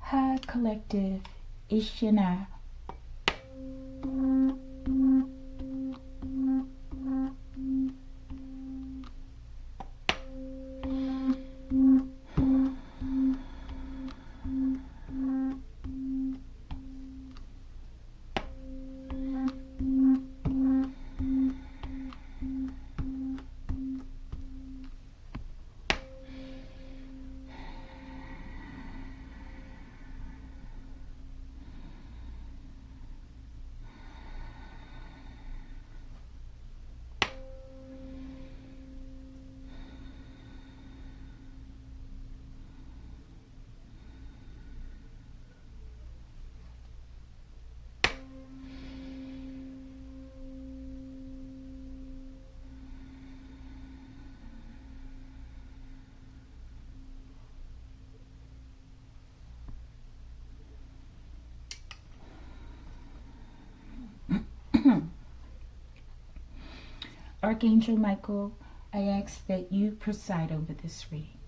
Hi, collective. It's Shana. Archangel Michael, I ask that you preside over this reading.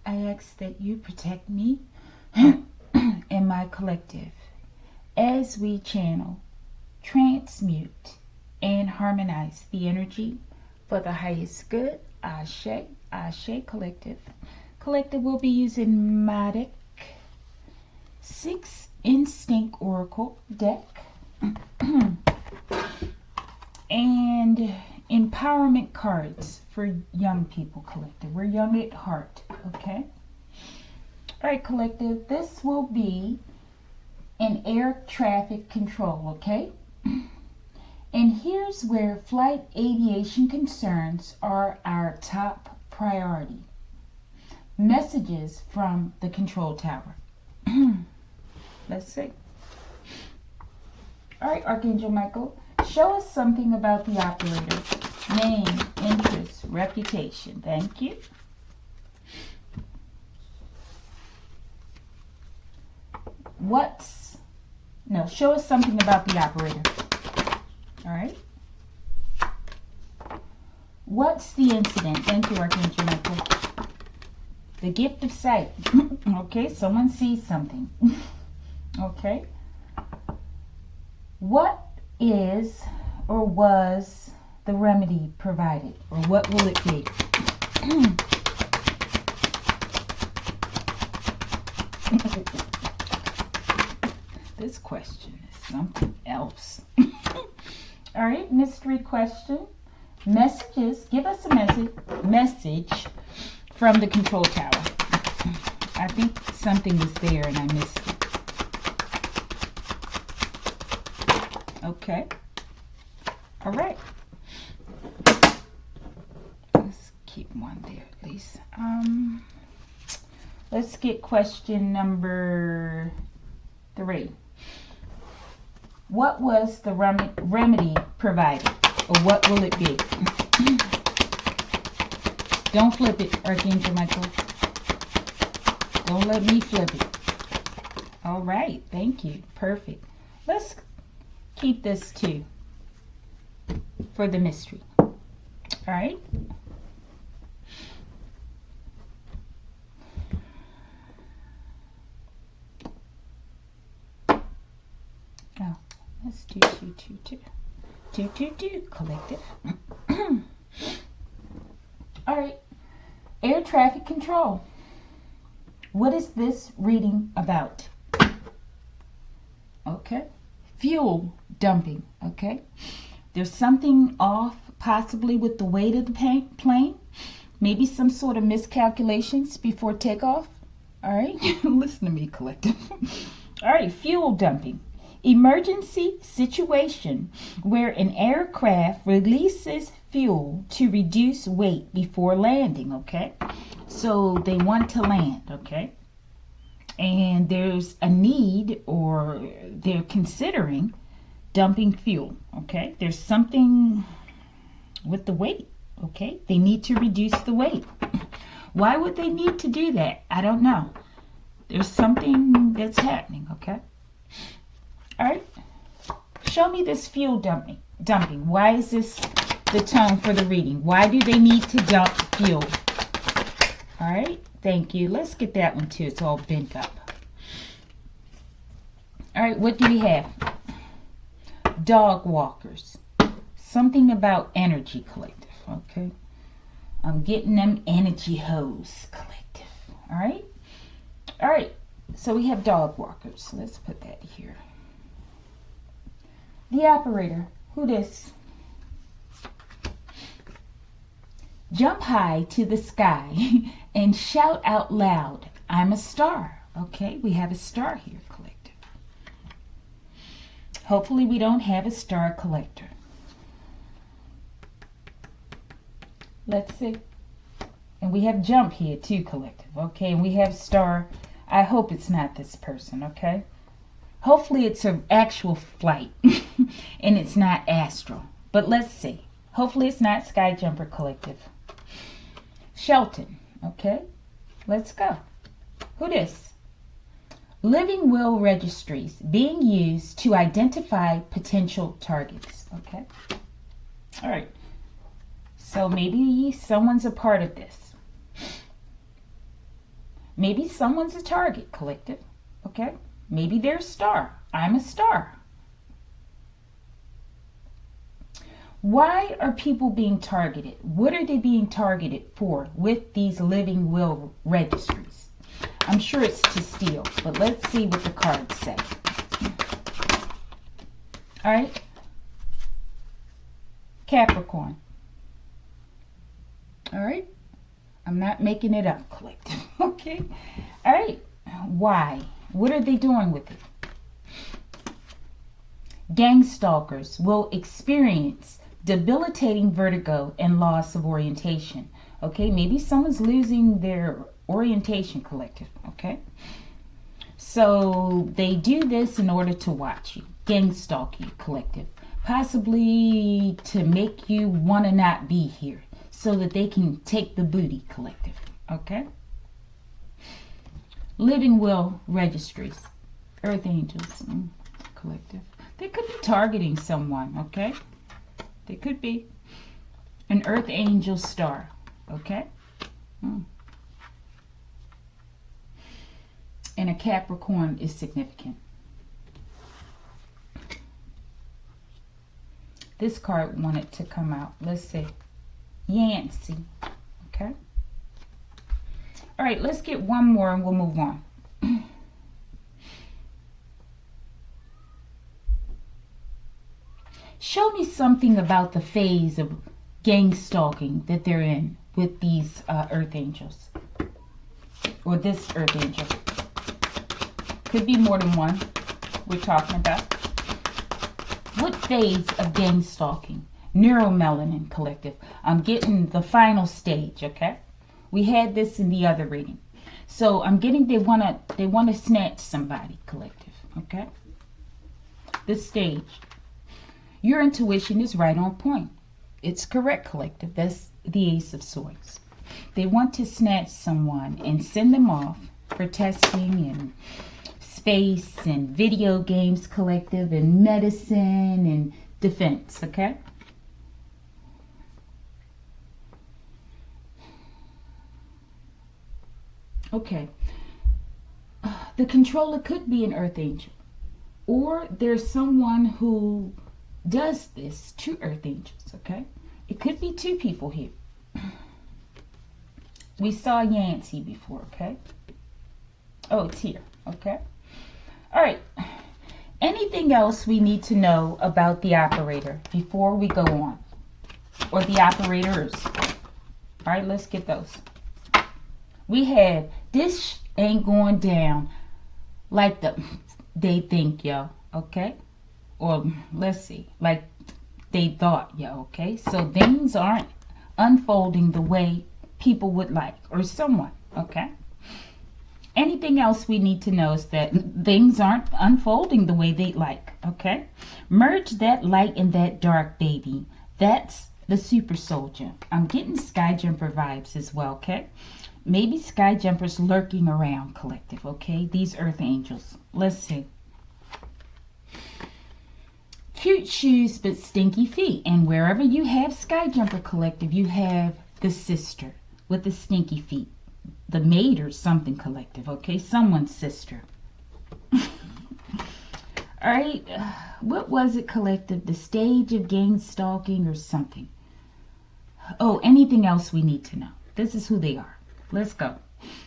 I ask that you protect me and my collective as we channel, transmute, and harmonize the energy for the highest good. Ashe, Ashe Collective. Collective will be using Madic 6 Instinct Oracle deck and empowerment cards for young people, collective. We're young at heart, okay? All right, collective, this will be an air traffic control, okay? And here's where flight aviation concerns are our top priority. Messages from the control tower. Let's see. All right, Archangel Michael, show us something about the operator. Name, interest, reputation. Thank you. Show us something about the operator. All right. What's the incident? Thank you, Archangel Michael. The gift of sight. Okay, someone sees something. Okay. What is or was the remedy provided? Or what will it be? This question is something else. All right, mystery question. Messages. Give us a message from the control tower. I think something was there and I missed it. Okay. All right. Let's keep one there at least. Let's get question number 3. What was the remedy provided? Or what will it be? Don't flip it, Archangel Michael. Don't let me flip it. All right. Thank you. Perfect. Let's keep this too for the mystery. All right. Oh, let's do 2, collective. All right. Air traffic control. What is this reading about? Okay. Fuel dumping. Okay. There's something off possibly with the weight of the plane. Maybe some sort of miscalculations before takeoff. All right. Listen to me, collective. All right. Fuel dumping. Emergency situation where an aircraft releases fuel to reduce weight before landing, okay? So they want to land, okay? And there's a need, or they're considering dumping fuel, okay? There's something with the weight, okay? They need to reduce the weight. Why would they need to do that? I don't know. There's something that's happening, okay? All right. Show me this fuel dumping. Why is this the tone for the reading? Why do they need to dump fuel? All right. Thank you. Let's get that one too. It's all bent up. All right, what do we have? Dog walkers. Something about energy collective, okay? I'm getting them energy hose collective, all right? All right, so we have dog walkers. Let's put that here. The operator, who this? Jump high to the sky and shout out loud, I'm a star. Okay, we have a star here, collective. Hopefully we don't have a star collector. Let's see. And we have jump here too, collective. Okay, and we have star. I hope it's not this person, okay? Hopefully it's an actual flight and it's not astral. But let's see. Hopefully it's not Sky Jumper Collective. Shelton, okay? Let's go. Who this? Living will registries being used to identify potential targets, okay? All right. So maybe someone's a part of this. Maybe someone's a target, collective, okay? Maybe they're a star. I'm a star. Why are people being targeted? What are they being targeted for with these living will registries? I'm sure it's to steal, but let's see what the cards say. All right. Capricorn. All right. I'm not making it up, collective. Okay. All right. Why? What are they doing with it? Gang stalkers will experience debilitating vertigo and loss of orientation. Okay, maybe someone's losing their orientation, collective. Okay, so they do this in order to watch you, gang stalk you, collective, possibly to make you want to not be here so that they can take the booty, collective. Okay, living will registries, earth angels, collective. They could be targeting someone. Okay, they could be an earth angel star. Okay. And a Capricorn is significant. This card wanted to come out. Let's see. Yancy. Okay. All right, let's get one more and we'll move on. Show me something about the phase of gang stalking that they're in with these earth angels. Or this earth angel. Could be more than one we're talking about. What phase of gang stalking? Neuromelanin collective. I'm getting the final stage, okay? We had this in the other reading. So I'm getting they wanna snatch somebody, collective, okay? This stage. Your intuition is right on point. It's correct, collective. That's the Ace of Swords. They want to snatch someone and send them off for testing and space and video games, collective, and medicine and defense, okay? Okay. The controller could be an earth angel. Or there's someone who does this to earth angels, okay? It could be two people here. We saw Yancy before, okay? Oh, it's here, okay? All right. Anything else we need to know about the operator before we go on? Or the operators? All right, let's get those. We had, this ain't going down like they think, yo, okay? Or let's see, like they thought, yo, okay? So things aren't unfolding the way people would like, or someone, okay? Anything else we need to know is that things aren't unfolding the way they'd like, okay? Merge that light and that dark, baby. That's the super soldier. I'm getting Sky Jumper vibes as well, okay? Maybe Sky Jumper's lurking around, collective, okay? These earth angels. Let's see. Cute shoes but stinky feet. And wherever you have Sky Jumper collective, you have the sister with the stinky feet. The maid or something collective, okay? Someone's sister. All right. What was it, collective? The stage of gang stalking or something? Oh, anything else we need to know? This is who they are. Let's go.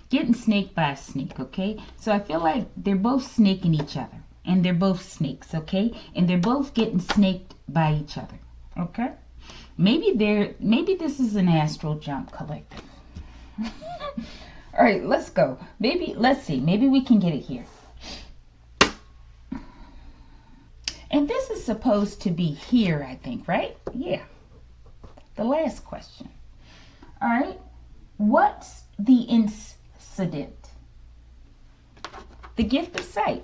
Getting snaked by a snake, okay? So I feel like they're both snaking each other. And they're both snakes, okay? And they're both getting snaked by each other, okay? Maybe this is an astral jump, collective. All right, let's go. Let's see. Maybe we can get it here. And this is supposed to be here, I think, right? Yeah. The last question. All right. What's the incident? The gift of sight.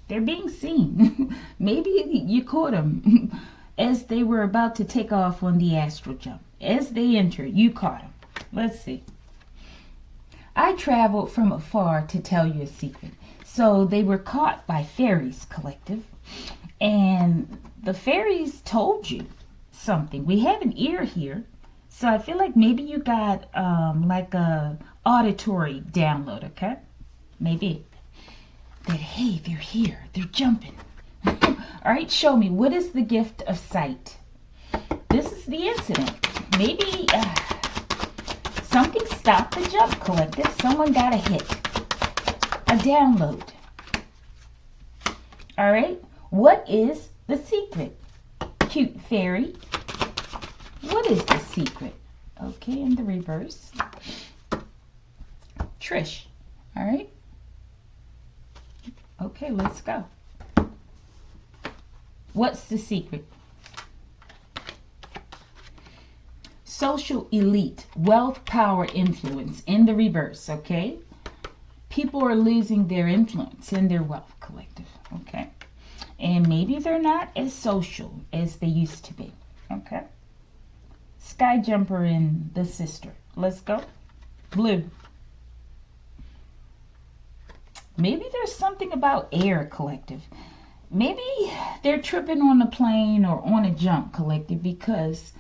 They're being seen. Maybe you caught them as they were about to take off on the astral jump. As they entered, you caught them. Let's see. I traveled from afar to tell you a secret. So they were caught by fairies, collective. And the fairies told you something. We have an ear here. So I feel like maybe you got like a auditory download, okay? Maybe. That, hey, they're here. They're jumping. All right, show me. What is the gift of sight? This is the incident. Maybe something stopped the jump, collective. Someone got a hit. A download. All right. What is the secret? Cute fairy. What is the secret? Okay, in the reverse. Trish. All right. Okay, let's go. What's the secret? Social elite, wealth, power, influence in the reverse, okay? People are losing their influence and their wealth, collective, okay? And maybe they're not as social as they used to be, okay? Sky jumper and the sister. Let's go. Blue. Maybe there's something about air, collective. Maybe they're tripping on a plane or on a jump, collective, because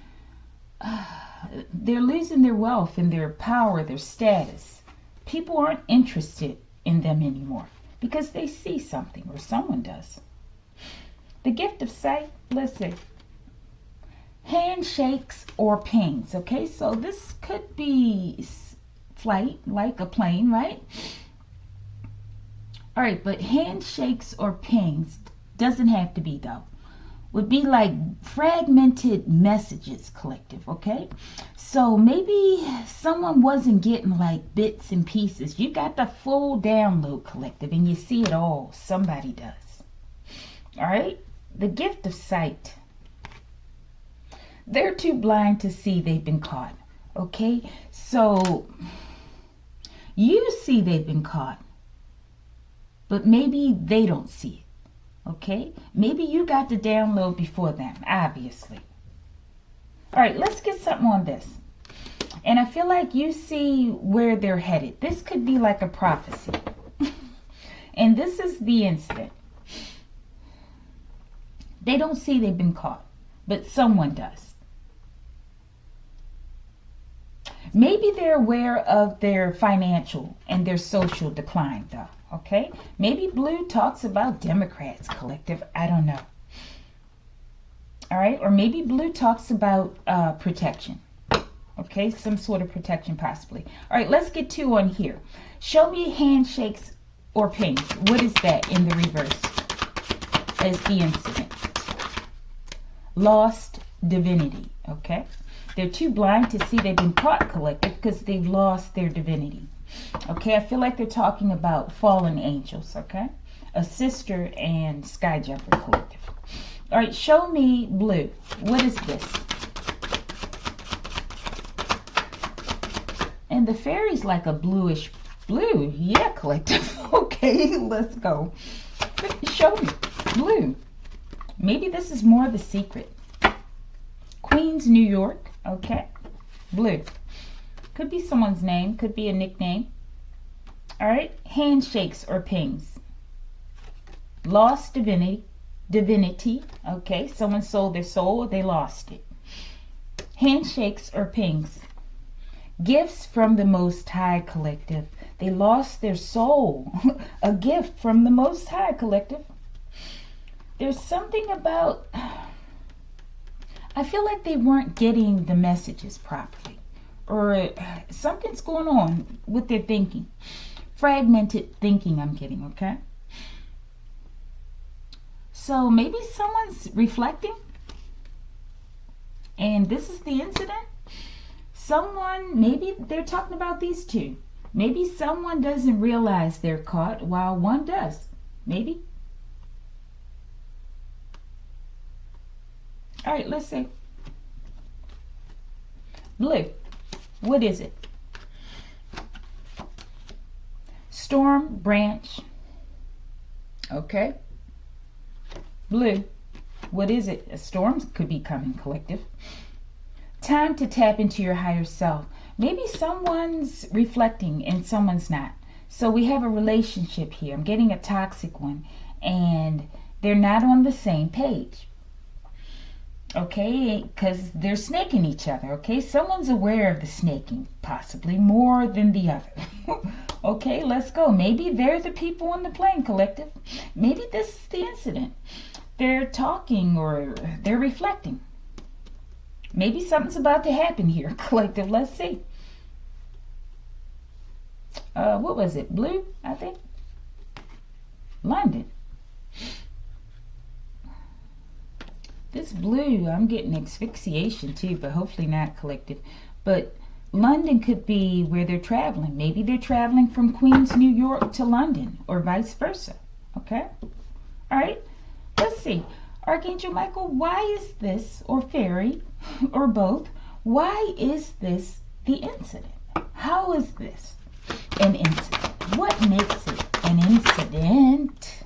they're losing their wealth and their power, their status. People aren't interested in them anymore because they see something or someone does. The gift of sight, let's see. Handshakes or pings, okay? So this could be flight, like a plane, right? All right, but handshakes or pings doesn't have to be, though. Would be like fragmented messages, collective, okay? So maybe someone wasn't getting like bits and pieces. You got the full download, collective, and you see it all. Somebody does. All right? The gift of sight. They're too blind to see they've been caught, okay? So you see they've been caught, but maybe they don't see it, okay? Maybe you got the download before them, obviously. All right, let's get something on this. And I feel like you see where they're headed. This could be like a prophecy. And this is the incident. They don't see they've been caught, but someone does. Maybe they're aware of their financial and their social decline, though, okay? Maybe Blue talks about Democrats, collective. I don't know. All right? Or maybe Blue talks about protection, okay? Some sort of protection, possibly. All right, let's get two on here. Show me handshakes or pings. What is that in the reverse as the incident? Lost divinity, okay? They're too blind to see they've been caught, collective, because they've lost their divinity. Okay, I feel like they're talking about fallen angels, okay? A sister and sky jumper, collective. All right, show me Blue. What is this? And the fairy's like a bluish blue. Yeah, collective. Okay, let's go. Show me Blue. Maybe this is more of the secret. Queens, New York. Okay. Blue. Could be someone's name. Could be a nickname. All right. Handshakes or pings. Lost divinity. Divinity. Okay. Someone sold their soul or they lost it. Handshakes or pings. Gifts from the Most High, collective. They lost their soul. A gift from the Most High, collective. There's something about, I feel like they weren't getting the messages properly, or something's going on with their thinking. Fragmented thinking I'm getting, okay? So maybe someone's reflecting, and this is the incident. Someone, maybe they're talking about these two. Maybe someone doesn't realize they're caught while one does. Maybe. All right, let's see. Blue. What is it? Storm branch. Okay. Blue. What is it? A storm could be coming, collective. Time to tap into your higher self. Maybe someone's reflecting and someone's not. So we have a relationship here. I'm getting a toxic one, and they're not on the same page. Okay, because they're snaking each other. Okay, someone's aware of the snaking, possibly more than the other. Okay, let's go. Maybe they're the people on the plane, collective. Maybe this is the incident. They're talking or they're reflecting. Maybe something's about to happen here, collective. Let's see. What was it? Blue, I think. London. This blue, I'm getting asphyxiation too, but hopefully not, collective. But London could be where they're traveling. Maybe they're traveling from Queens, New York to London, or vice versa. Okay? All right? Let's see. Archangel Michael, why is this, or fairy, or both, why is this the incident? How is this an incident? What makes it an incident?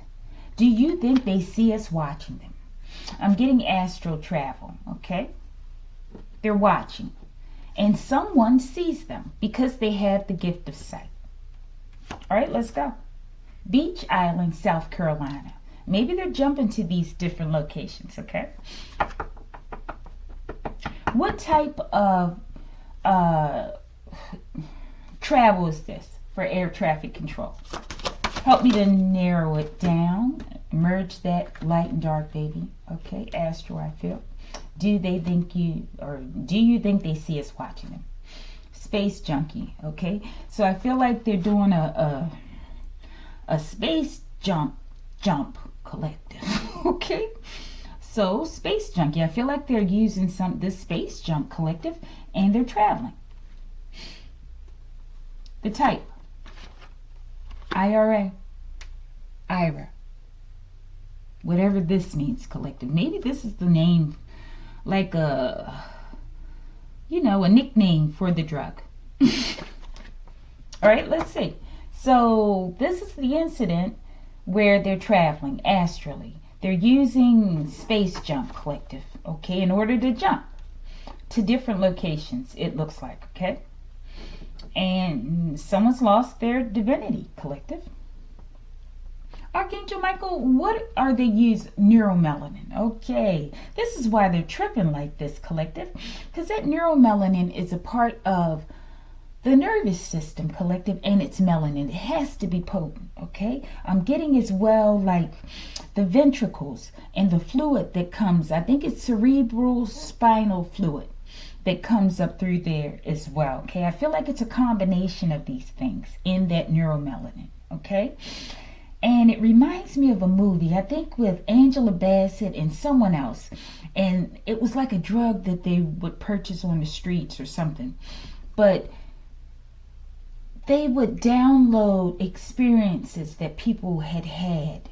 Do you think they see us watching them? I'm getting astral travel, okay? They're watching. And someone sees them because they have the gift of sight. All right, let's go. Beach Island, South Carolina. Maybe they're jumping to these different locations, okay? What type of travel is this for air traffic control? Help me to narrow it down. Merge that light and dark, baby. Okay, astral, I feel. Do they think you, or do you think they see us watching them? Space junkie, okay? So I feel like they're doing a space jump collective, okay? So space junkie, I feel like they're using this space junk collective, and they're traveling. The type, IRA, IRA. Whatever this means, collective. Maybe this is the name, like a nickname for the drug. All right, let's see. So this is the incident where they're traveling astrally. They're using space jump, collective, okay, in order to jump to different locations, it looks like, okay? And someone's lost their divinity, collective. Archangel Michael, what are they use? Neuromelanin. Okay, this is why they're tripping like this, collective, because that neuromelanin is a part of the nervous system, collective, and it's melanin. It has to be potent, okay? I'm getting as well like the ventricles and the fluid that comes, I think it's cerebral spinal fluid that comes up through there as well, okay? I feel like it's a combination of these things in that neuromelanin, okay? And it reminds me of a movie, I think with Angela Bassett and someone else. And it was like a drug that they would purchase on the streets or something. But they would download experiences that people had,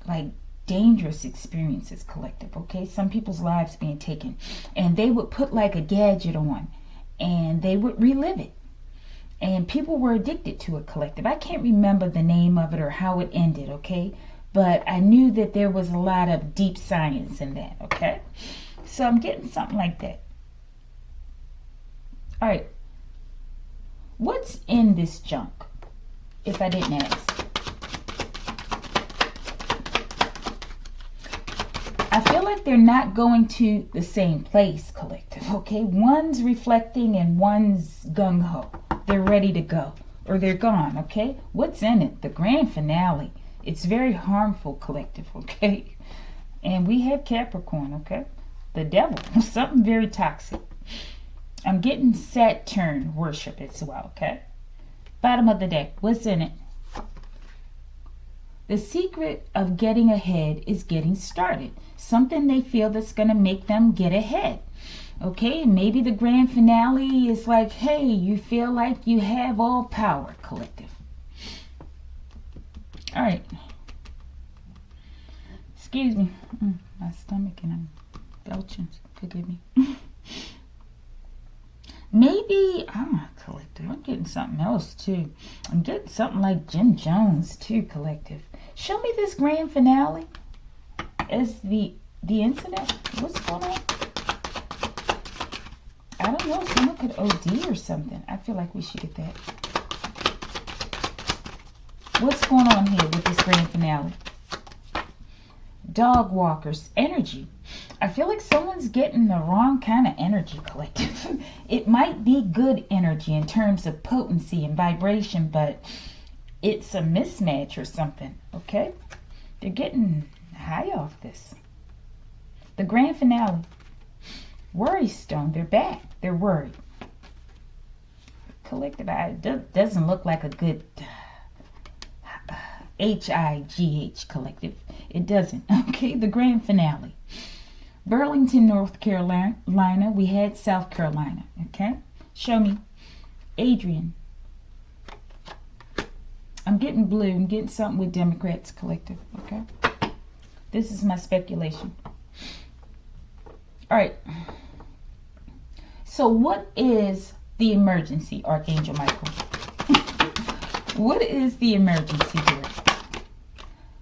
like dangerous experiences, collective, okay? Some people's lives being taken. And they would put like a gadget on and they would relive it. And people were addicted to it, collective. I can't remember the name of it or how it ended, okay? But I knew that there was a lot of deep science in that, okay? So I'm getting something like that. All right. What's in this junk, if I didn't ask? I feel like they're not going to the same place, collective, okay? One's reflecting and one's gung-ho. They're ready to go, or they're gone, okay? What's in it? The grand finale. It's very harmful, collective, okay? And we have Capricorn, okay? The devil, something very toxic. I'm getting Saturn worship as well, okay? Bottom of the deck, what's in it? The secret of getting ahead is getting started. Something they feel that's going to make them get ahead. Okay, maybe the grand finale is like, hey, you feel like you have all power, collective. All right. Excuse me. My stomach and I'm belching. Forgive me. Maybe, collective. I'm getting something else too. I'm getting something like Jim Jones too, collective. Show me this grand finale as the incident. What's going on? I don't know. Someone could OD or something. I feel like we should get that. What's going on here with this grand finale? Dog walkers, energy. I feel like someone's getting the wrong kind of energy, collective. It might be good energy in terms of potency and vibration, but it's a mismatch or something, okay? They're getting high off this. The grand finale. Worry stone, they're back. They're worried. Collective, it doesn't look like a good HIGH collective. It doesn't. Okay, the grand finale. Burlington, North Carolina. We had South Carolina. Okay, show me. Adrian. I'm getting blue. I'm getting something with Democrats collective. Okay, this is my speculation. All right. So what is the emergency, Archangel Michael? What is the emergency here?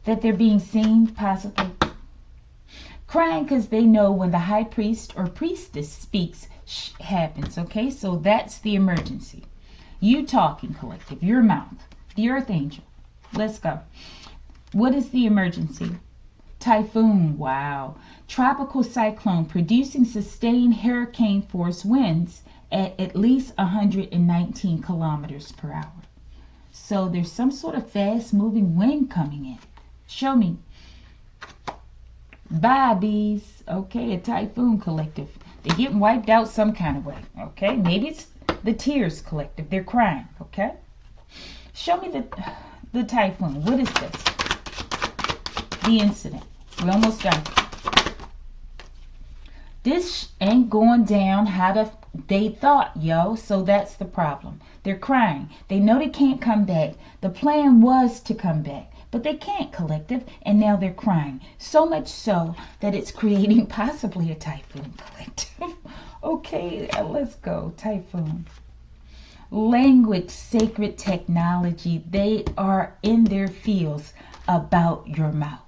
That they're being seen, possibly. Crying because they know when the high priest or priestess speaks happens, okay? So that's the emergency. You talking, collective, your mouth, the earth angel. Let's go. What is the emergency? Typhoon, wow. Tropical cyclone producing sustained hurricane force winds at least 119 kilometers per hour. So there's some sort of fast moving wind coming in. Show me. Bobbies. Okay, a typhoon collective. They're getting wiped out some kind of way. Okay, maybe it's the tears collective. They're crying. Okay. Show me the typhoon. What is this? The incident. We're almost done. This ain't going down how they thought, yo. So that's the problem. They're crying. They know they can't come back. The plan was to come back, but they can't, collective, and now they're crying. So much so that it's creating possibly a typhoon, collective. Okay, let's go. Typhoon. Language, sacred technology. They are in their fields about your mouth.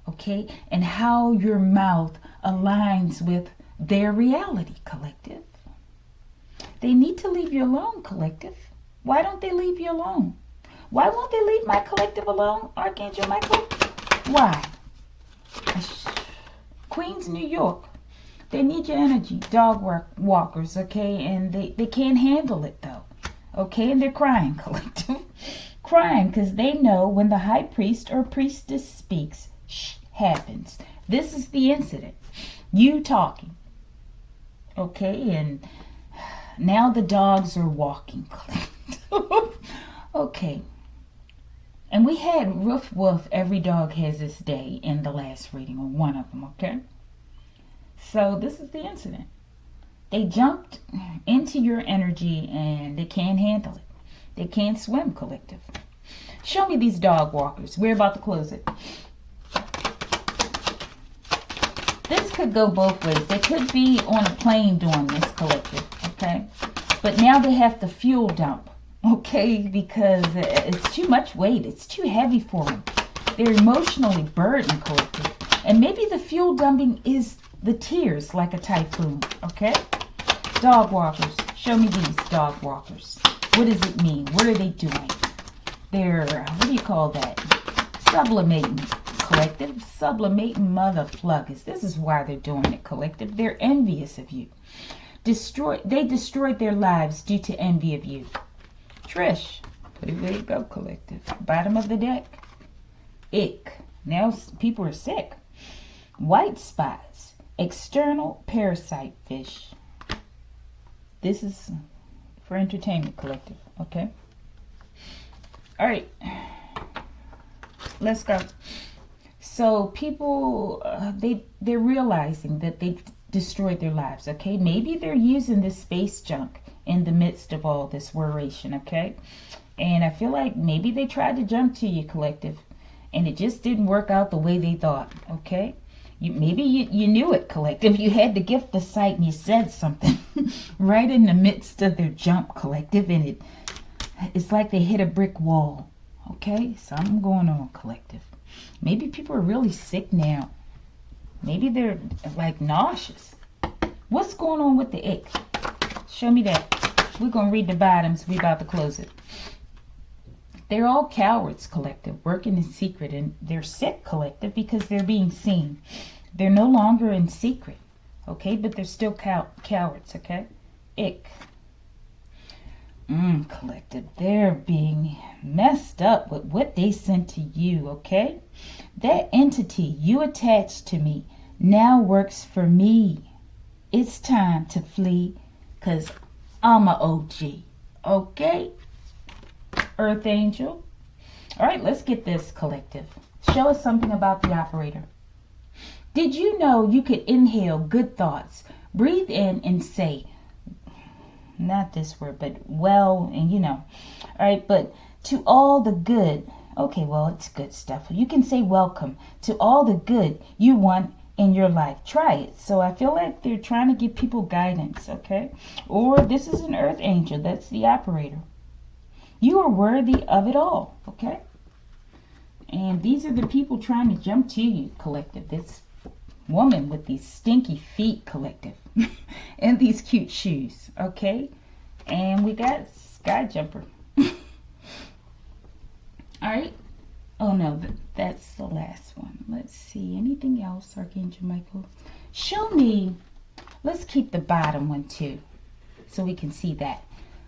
Okay, and how your mouth aligns with their reality, collective. They need to leave you alone, collective. Why don't they leave you alone? Why won't they leave my collective alone, Archangel Michael? Why? Queens, New York. They need your energy. Dog walkers, okay? And they can't handle it, though. Okay? And they're crying, collective. Crying because they know when the high priest or priestess speaks, happens. This is the incident. You talking. Okay? And now the dogs are walking, collective. Okay. And we had Ruff Woof, Every Dog Has Its Day in the last reading, or one of them, okay? So this is the incident. They jumped into your energy and they can't handle it. They can't swim, collective. Show me these dog walkers. We're about to close it. This could go both ways. They could be on a plane doing this, collective, okay? But now they have to fuel dump. Okay, because it's too much weight. It's too heavy for them. They're emotionally burdened, collective. And maybe the fuel dumping is the tears like a typhoon, okay? Dog walkers. Show me these dog walkers. What does it mean? What are they doing? They're, what do you call that? Sublimating, collective. Sublimating mother fluggers. This is why they're doing it, collective. They're envious of you. They destroyed their lives due to envy of you. Trish, put it where you go, collective. Bottom of the deck. Ick. Now people are sick. White spots, external parasite fish. This is for Entertainment Collective, okay? All right, let's go. So people, they're realizing that they've destroyed their lives, okay? Maybe they're using this space junk in the midst of all this worration, okay? And I feel like maybe they tried to jump to you, Collective, and it just didn't work out the way they thought, okay? Maybe you knew it, Collective. You had the gift of sight and you said something right in the midst of their jump, Collective, and it's like they hit a brick wall, okay? Something going on, Collective. Maybe people are really sick now. Maybe they're like nauseous. What's going on with the ick? Show me that. We're going to read the bottoms. We're about to close it. They're all cowards, Collective, working in secret, and they're sick, Collective, because they're being seen. They're no longer in secret, okay? But they're still cowards, okay? Ick. Collective, they're being messed up with what they sent to you, okay? That entity you attached to me now works for me. It's time to flee, because I'm a OG, okay? Earth Angel. All right, let's get this, Collective. Show us something about the operator. Did you know you could inhale good thoughts, breathe in and say, not this word, but well, and you know. All right, but to all the good. Okay, well, it's good stuff. You can say welcome to all the good you want in your life. Try it. So I feel like they're trying to give people guidance, okay? Or this is an Earth Angel. That's the operator. You are worthy of it all, okay? And these are the people trying to jump to you, Collective. This woman with these stinky feet, Collective. And these cute shoes, okay? And we got Sky Jumper. All right. Oh, no, that's the last one. Let's see. Anything else, Archangel Michael? Show me. Let's keep the bottom one, too, so we can see that.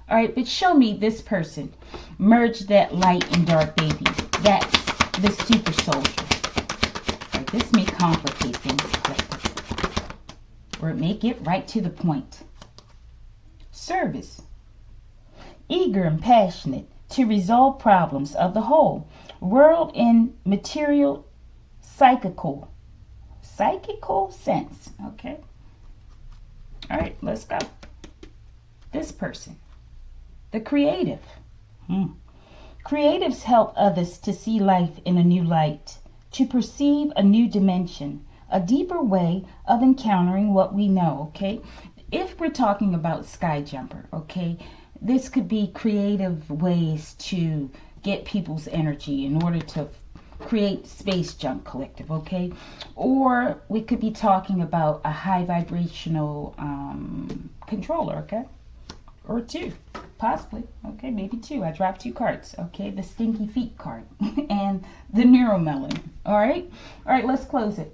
All right, but show me this person. Merge that light and dark baby. That's the super soldier. All right, this may complicate things, Collective, or it may get right to the point. Service. Eager and passionate to resolve problems of the whole world in material, psychical sense. Okay. All right, let's go. This person. The creative. Creatives help others to see life in a new light, to perceive a new dimension, a deeper way of encountering what we know, okay? If we're talking about Sky Jumper, okay, this could be creative ways to get people's energy in order to create space junk, Collective, okay? Or we could be talking about a high vibrational controller, okay? Or two, possibly. Okay, maybe two. I dropped two cards. Okay, the Stinky Feet card and the Neuromelon. All right? All right, let's close it.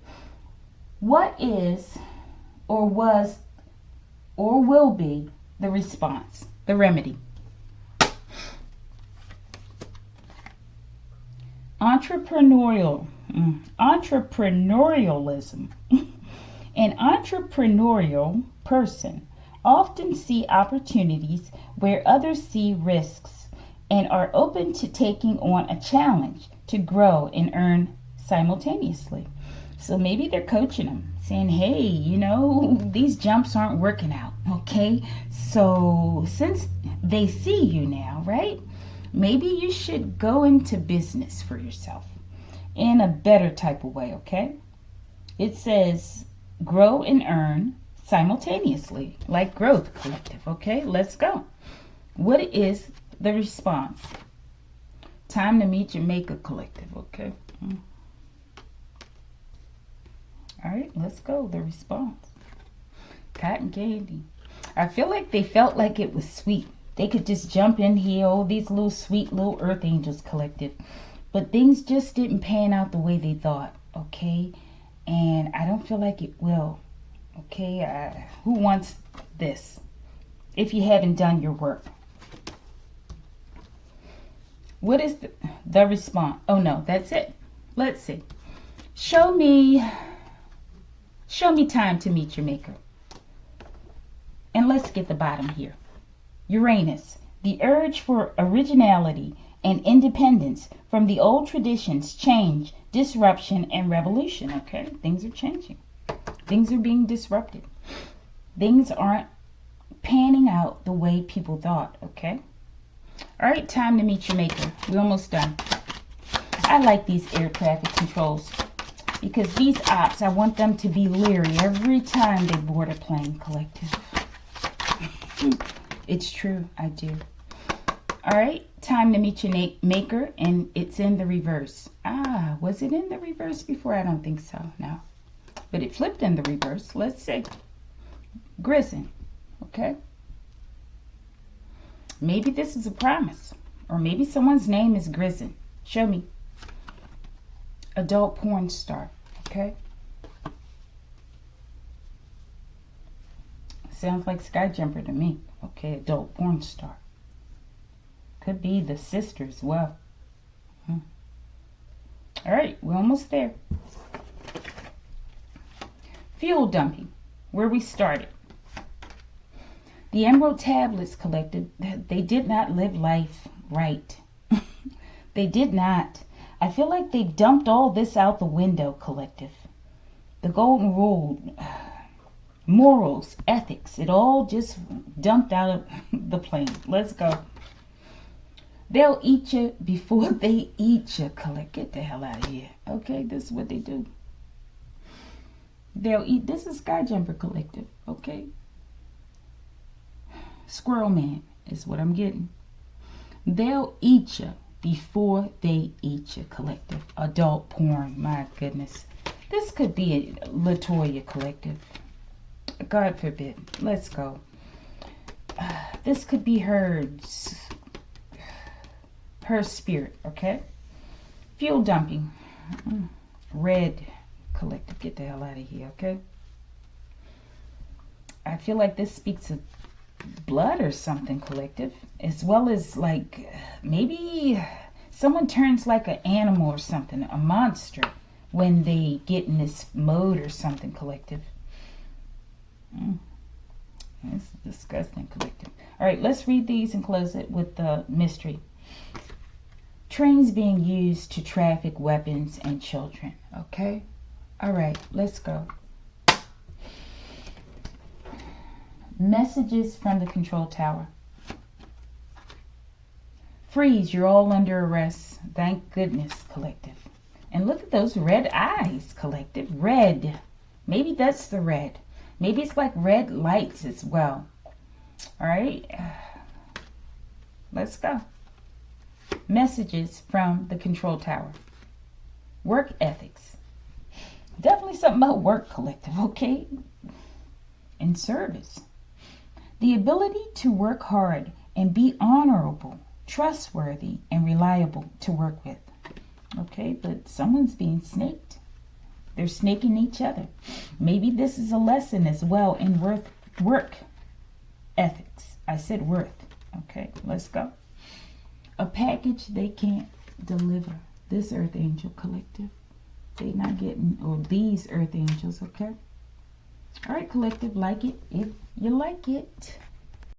What is or was or will be the response, the remedy? Entrepreneurialism. An entrepreneurial person often see opportunities where others see risks and are open to taking on a challenge to grow and earn simultaneously. So maybe they're coaching them, saying, hey, you know, these jumps aren't working out, okay? So since they see you now, right, maybe you should go into business for yourself in a better type of way, okay? It says grow and earn simultaneously, like growth, Collective. Okay, let's go. What is the response? Time to meet your maker, Collective. Okay. All right, let's go. The response. Cotton candy. I feel like they felt like it was sweet. They could just jump in here, all these little sweet little Earth Angels, Collective. But things just didn't pan out the way they thought, okay? And I don't feel like it will. Okay, who wants this? If you haven't done your work. What is the response? Oh no, that's it. Let's see. Show me time to meet your maker. And let's get the bottom here. Uranus, the urge for originality and independence from the old traditions, change, disruption, and revolution. Okay, things are changing. Things are being disrupted. Things aren't panning out the way people thought. Okay. All right, time to meet your maker. We're almost done. I like these air traffic controls because these ops, I want them to be leery every time they board a plane, collective. It's true, I do. All right, time to meet your maker, and it's in the reverse. Ah, was it in the reverse before? I don't think so, no. But it flipped in the reverse. Let's see. Grisen, okay? Maybe this is a promise, or maybe someone's name is Grisen. Show me. Adult porn star, okay? Sounds like Skyjumper to me. Okay, adult porn star. Could be the sister as well. All right, we're almost there. Fuel dumping, where we started. The Emerald Tablets collected, they did not live life right. They did not. I feel like they dumped all this out the window, collective. The golden rule, morals, ethics, it all just dumped out of the plane. Let's go. They'll eat you before they eat you, collective. Get the hell out of here. Okay, this is what they do. They'll eat. This is Skyjumper collective, okay? Squirrel Man is what I'm getting. They'll eat you before they eat you, collective. Adult porn, my goodness. This could be a Latoya collective. God forbid. Let's go. This could be her spirit, okay? Fuel dumping. Red collective. Get the hell out of here, okay? I feel like this speaks of blood or something, collective, as well as like maybe someone turns like an animal or something, a monster, when they get in this mode or something, collective. This is disgusting, collective. All right, let's read these and close it with the mystery. Trains being used to traffic weapons and children. Okay, all right, let's go. Messages from the control tower. Freeze, you're all under arrest. Thank goodness, collective. And look at those red eyes, collective. Red. Maybe that's the red. Maybe it's like red lights as well. All right. Let's go. Messages from the control tower. Work ethics. Definitely something about work, collective, okay? And service. The ability to work hard and be honorable, trustworthy, and reliable to work with. Okay, but someone's being snaked. They're snaking each other. Maybe this is a lesson as well in work ethics. I said worth. Okay, let's go. A package they can't deliver. This Earth Angel collective. They not getting, or these Earth Angels, okay? All right, collective, like it if you like it.